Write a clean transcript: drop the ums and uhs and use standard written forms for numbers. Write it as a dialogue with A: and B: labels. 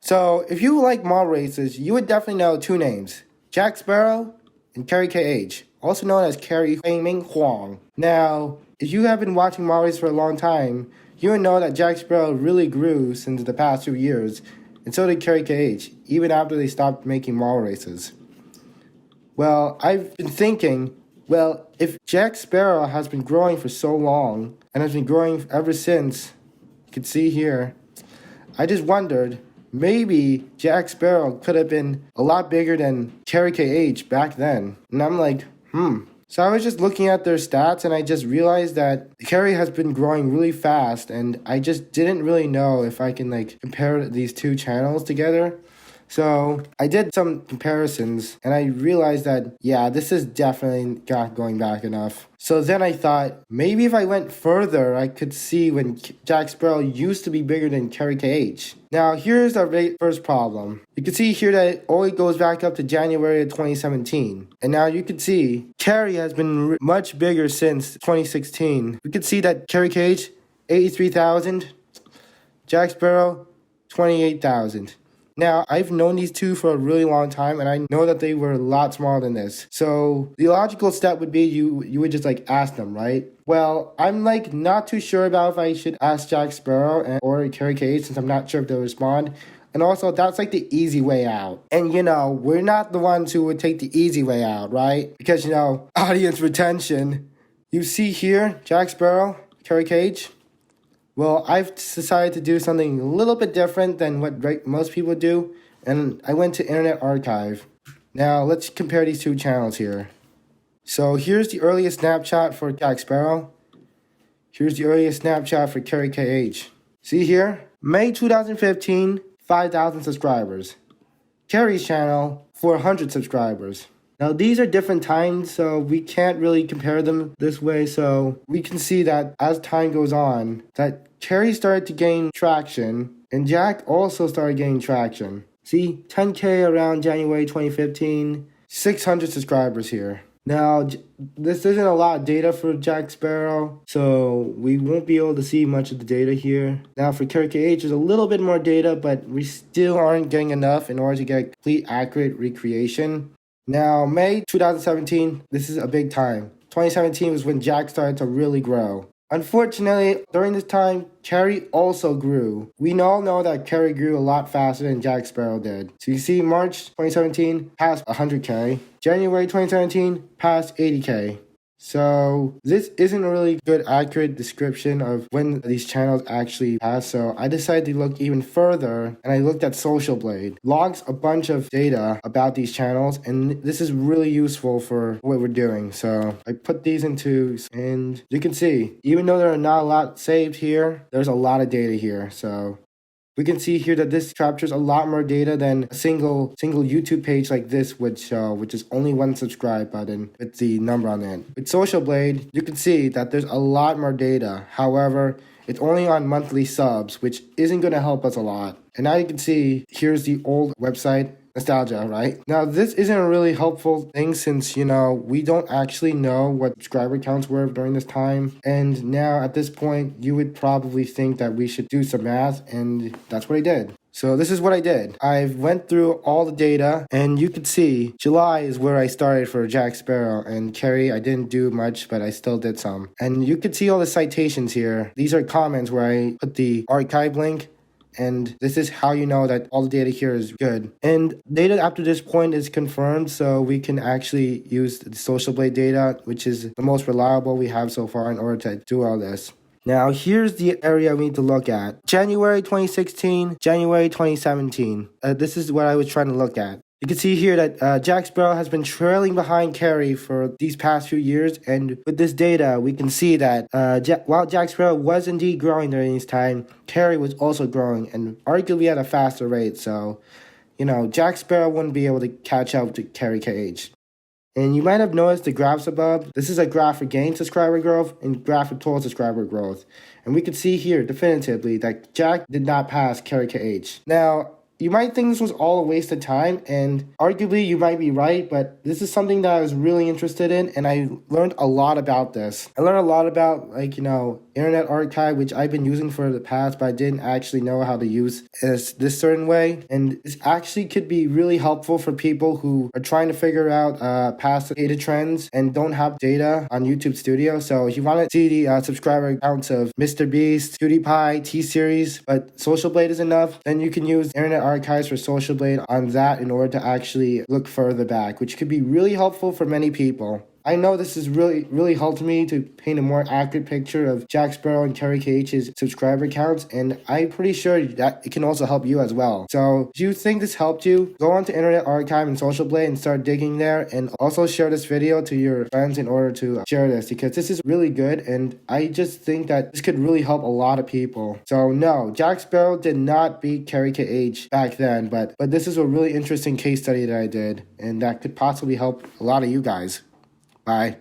A: So if you like mall races, you would definitely know two names, Jack Sparrow and Carrie KH, also known as Carrie Ming Huang. Now, if you have been watching mall races for a long time, you would know that Jack Sparrow really grew since the past few years, and so did Carrie KH, even after they stopped making mall races. Well, I've been thinking, well, if Jack Sparrow has been growing for so long, and has been growing ever since, you can see here, I just wondered, maybe Jack Sparrow could have been a lot bigger than Carrie KH back then. And I'm like, So I was just looking at their stats and I just realized that Carrie has been growing really fast and I just didn't really know if I can compare these two channels together. So I did some comparisons and I realized that, yeah, this is definitely not going back enough. So then I thought, maybe if I went further, I could see when Jack Sparrow used to be bigger than Carrie KH. Now, here's our first problem. You can see here that it only goes back up to January of 2017. And now you can see Carrie has been much bigger since 2016. We can see that Carrie KH, 83,000. Jack Sparrow, 28,000. Now, I've known these two for a really long time, and I know that they were a lot smaller than this. So, the logical step would be you would just, ask them, right? Well, I'm, not too sure about if I should ask Jack Sparrow or Carrie Cage, since I'm not sure if they'll respond. And also, that's, the easy way out. And, we're not the ones who would take the easy way out, right? Because, audience retention. You see here, Jack Sparrow, Carrie Cage. Well, I've decided to do something a little bit different than what most people do, and I went to Internet Archive. Now, let's compare these two channels here. So, here's the earliest snapshot for Jack Sparrow. Here's the earliest snapshot for Carrie KH. See here? May 2015, 5,000 subscribers. Carrie's channel, 400 subscribers. Now, these are different times, so we can't really compare them this way. So we can see that as time goes on, that Carrie started to gain traction, and Jack also started gaining traction. See, 10K around January 2015, 600 subscribers here. Now, this isn't a lot of data for Jack Sparrow, so we won't be able to see much of the data here. Now, for Carrie KH, there's a little bit more data, but we still aren't getting enough in order to get a complete, accurate recreation. Now, May 2017, this is a big time. 2017 was when Jack started to really grow. Unfortunately, during this time, Carrie also grew. We all know that Carrie grew a lot faster than Jack Sparrow did. So you see March 2017 passed 100K. January 2017 passed 80K. So this isn't a really good accurate description of when these channels actually passed. So I decided to look even further and I looked at Socialblade. Logs a bunch of data about these channels and this is really useful for what we're doing. So I put these into and you can see even though there are not a lot saved here, there's a lot of data here. So we can see here that this captures a lot more data than a single YouTube page like this would show, which is only one subscribe button with the number on it. With Socialblade, you can see that there's a lot more data. However, it's only on monthly subs, which isn't going to help us a lot. And now you can see, here's the old website. Nostalgia, right? Now, this isn't a really helpful thing since, we don't actually know what subscriber counts were during this time. And now, at this point, you would probably think that we should do some math, and that's what I did. So this is what I did. I went through all the data, and you could see July is where I started for Jack Sparrow, and Carrie, I didn't do much, but I still did some. And you could see all the citations here. These are comments where I put the archive link. And this is how you know that all the data here is good. And data after this point is confirmed, so we can actually use the Socialblade data, which is the most reliable we have so far in order to do all this. Now, here's the area we need to look at. January 2016, January 2017. This is what I was trying to look at. You can see here that Jack Sparrow has been trailing behind Carrie for these past few years, and with this data, we can see that while Jack Sparrow was indeed growing during this time, Carrie was also growing, and arguably at a faster rate, so, Jack Sparrow wouldn't be able to catch up to Carrie KH. And you might have noticed the graphs above. This is a graph for gained subscriber growth and graph for total subscriber growth. And we can see here definitively that Jack did not pass Carrie KH. Now, you might think this was all a waste of time, and arguably you might be right, but this is something that I was really interested in, and I learned a lot about this. I learned a lot about, Internet Archive, which I've been using for the past, but I didn't actually know how to use this certain way. And this actually could be really helpful for people who are trying to figure out past data trends and don't have data on YouTube Studio. So if you want to see the subscriber accounts of Mr. Beast, PewDiePie, T-Series, but Socialblade is enough, then you can use Internet Archives for Socialblade on that in order to actually look further back, which could be really helpful for many people. I know this has really helped me to paint a more accurate picture of Jack Sparrow and Carrie KH's subscriber counts, and I'm pretty sure that it can also help you as well. So if you think this helped you, go onto Internet Archive and Socialblade and start digging there, and also share this video to your friends in order to share this, because this is really good, and I just think that this could really help a lot of people. So no, Jack Sparrow did not beat Carrie KH back then, but this is a really interesting case study that I did, and that could possibly help a lot of you guys. Bye.